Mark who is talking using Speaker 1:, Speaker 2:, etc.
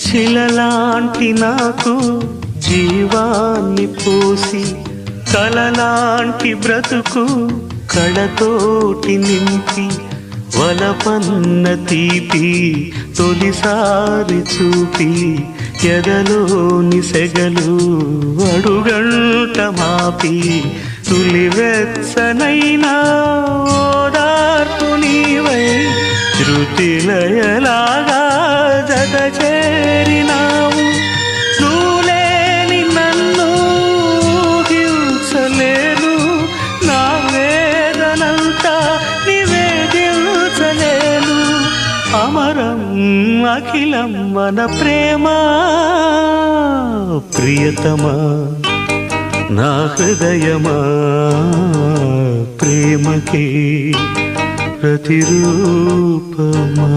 Speaker 1: శిలలాంటి నాకు జీవాన్ని పోసి కలలాంటి బ్రతుకు కళతోటి నింపి వలపన్న తీపి తొలిసారి చూపి ఎదలోని సెగలు అడుగంట మాపి తులివెచ్చనైనా ఓదార్పు నీవై శృతిలయలాగా జత చేరినావు నువ్వులేని నన్ను హింసలేను నా వేదనంతా నివేదించలేను అమరం అఖిలం మన ప్రేమ ప్రియతమా నా హృదయమా ప్రేమకి ప్రతిరూపమా